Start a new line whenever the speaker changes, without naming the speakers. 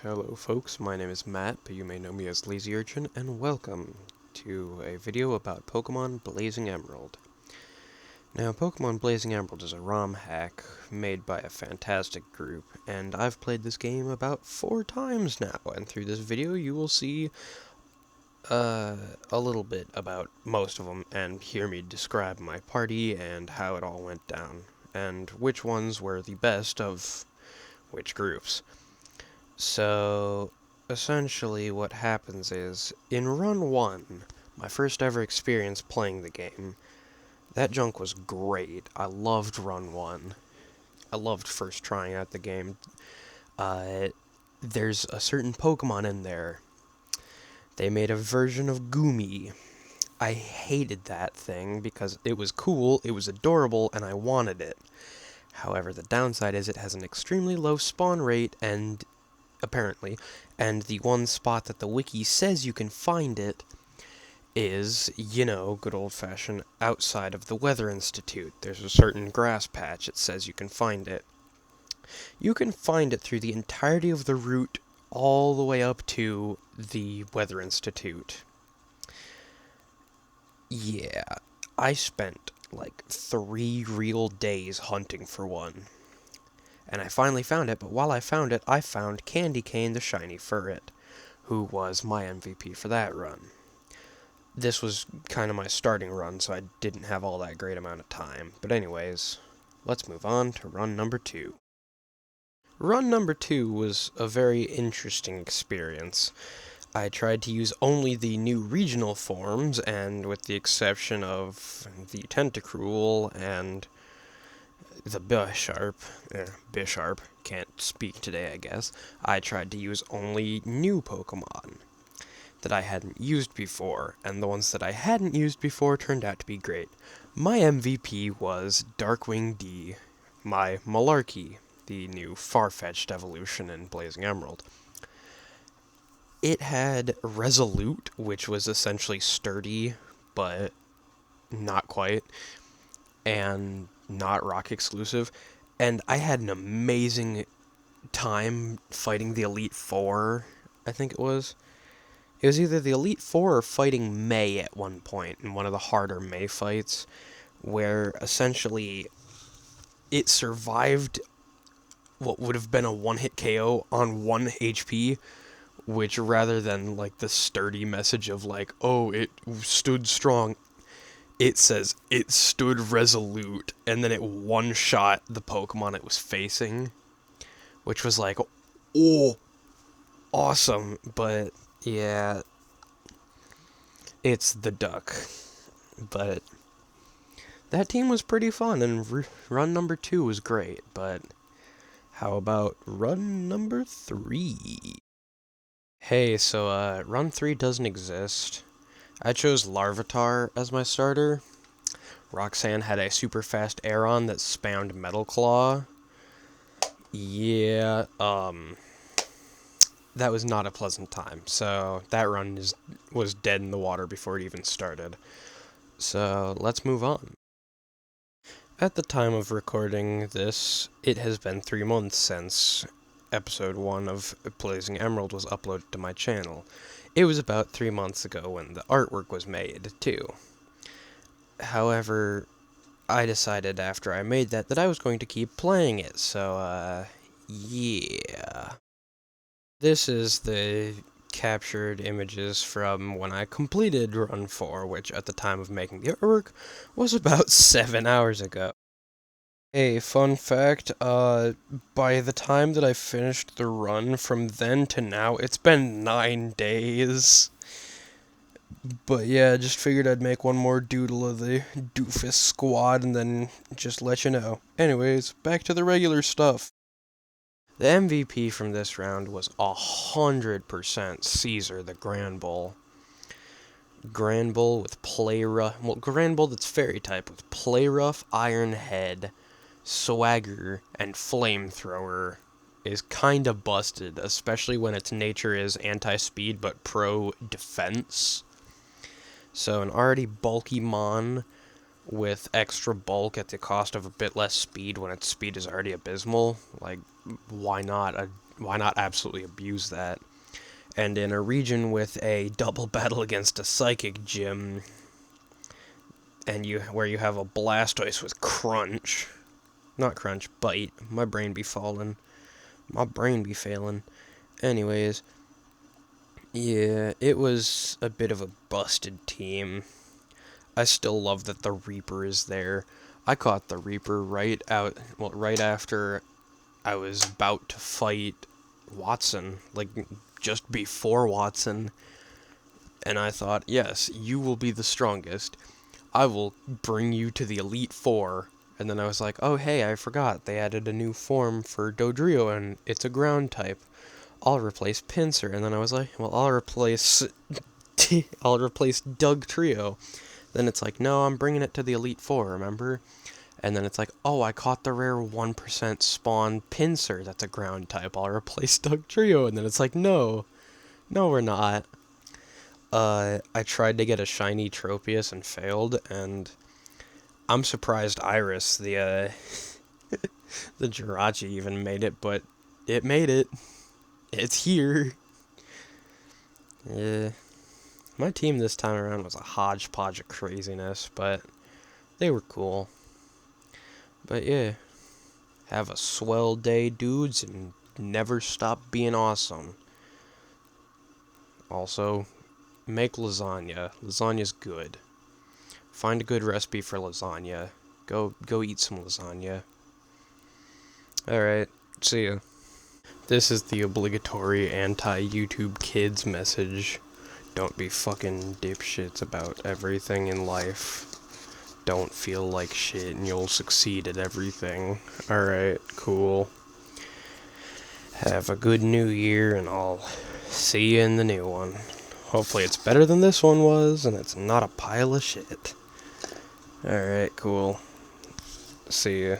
Hello folks, my name is Matt, but you may know me as Lazy Urchin, and welcome to a video about Pokemon Blazing Emerald. Now, Pokemon Blazing Emerald is a ROM hack made by a fantastic group, and I've played this game about 4 times now, and through this video you will see a little bit about most of them, and hear me describe my party and how it all went down, and which ones were the best of which groups. So, essentially what happens is, in Run 1, my first ever experience playing the game, that junk was great. I loved Run 1. I loved first trying out the game. There's a certain Pokemon in there. They made a version of Goomy. I hated that thing because it was cool, it was adorable, and I wanted it. However, the downside is it has an extremely low spawn rate, and apparently, and the one spot that the wiki says you can find it is, good old-fashioned outside of the Weather Institute. There's a certain grass patch it says you can find it. You can find it through the entirety of the route all the way up to the Weather Institute. Yeah, I spent like 3 real days hunting for one. And I finally found it, but while I found it, I found Candy Cane the Shiny Furret, who was my MVP for that run. This was kind of my starting run, so I didn't have all that great amount of time. But anyways, let's move on to run number 2. Run number 2 was a very interesting experience. I tried to use only the new regional forms, and with the exception of the Tentacruel and the Bisharp, can't speak today, I guess. I tried to use only new Pokemon that I hadn't used before, and the ones that I hadn't used before turned out to be great. My MVP was Darkwing D, my Malarkey, the new Farfetch'd evolution in Blazing Emerald. It had Resolute, which was essentially sturdy, but not quite, and not rock exclusive, and I had an amazing time fighting the Elite Four, I think it was. It was either the Elite Four or fighting May at one point in one of the harder May fights, where essentially it survived what would have been a one-hit KO on 1 HP, which rather than like the sturdy message of like, oh, it stood strong, it says it stood resolute, and then it one-shot the Pokemon it was facing, which was like, oh, awesome. But yeah, it's the duck. But that team was pretty fun, and run number 2 was great. But how about run number 3? Hey, so run 3 doesn't exist. I chose Larvitar as my starter. Roxanne had a super fast Aeron that spammed Metal Claw. Yeah, that was not a pleasant time. So that run was dead in the water before it even started. So let's move on. At the time of recording this, it has been 3 months since episode 1 of Blazing Emerald was uploaded to my channel. It was about 3 months ago when the artwork was made, too. However, I decided after I made that I was going to keep playing it, so, yeah. This is the captured images from when I completed Run 4, which at the time of making the artwork was about 7 hours ago. Hey, fun fact, by the time that I finished the run from then to now, it's been 9 days. But yeah, just figured I'd make one more doodle of the doofus squad and then just let you know. Anyways, back to the regular stuff. The MVP from this round was 100% Caesar the Granbull. Granbull with Play Rough, well, Granbull that's Fairy type with Play Rough, Iron Head, Swagger, and Flamethrower is kinda busted, especially when its nature is anti-speed but pro-defense. So an already bulky Mon with extra bulk at the cost of a bit less speed when its speed is already abysmal, like, why not why not absolutely abuse that? And in a region with a double battle against a psychic gym, and where you have a Blastoise with Crunch, not Crunch, Bite. My brain be falling. My brain be failing. Anyways, yeah, it was a bit of a busted team. I still love that the Reaper is there. I caught the Reaper right after I was about to fight Watson, like just before Watson, and I thought, yes, you will be the strongest. I will bring you to the Elite Four. And then I was like, oh hey, I forgot, they added a new form for Dodrio, and it's a ground type. I'll replace Pinsir. And then I was like, well, I'll replace Doug Trio. Then it's like, no, I'm bringing it to the Elite Four, remember? And then it's like, oh, I caught the rare 1% spawn Pinsir. That's a ground type. I'll replace Doug Trio. And then it's like, no, we're not. I tried to get a shiny Tropius and failed, and I'm surprised Iris, the Jirachi, even made it, but it made it. It's here. Yeah. My team this time around was a hodgepodge of craziness, but they were cool. But yeah, have a swell day, dudes, and never stop being awesome. Also, make lasagna. Lasagna's good. Find a good recipe for lasagna. Go eat some lasagna. Alright, see ya. This is the obligatory anti-YouTube kids message. Don't be fucking dipshits about everything in life. Don't feel like shit and you'll succeed at everything. Alright, cool. Have a good new year and I'll see you in the new one. Hopefully it's better than this one was and it's not a pile of shit. Alright, cool. See ya.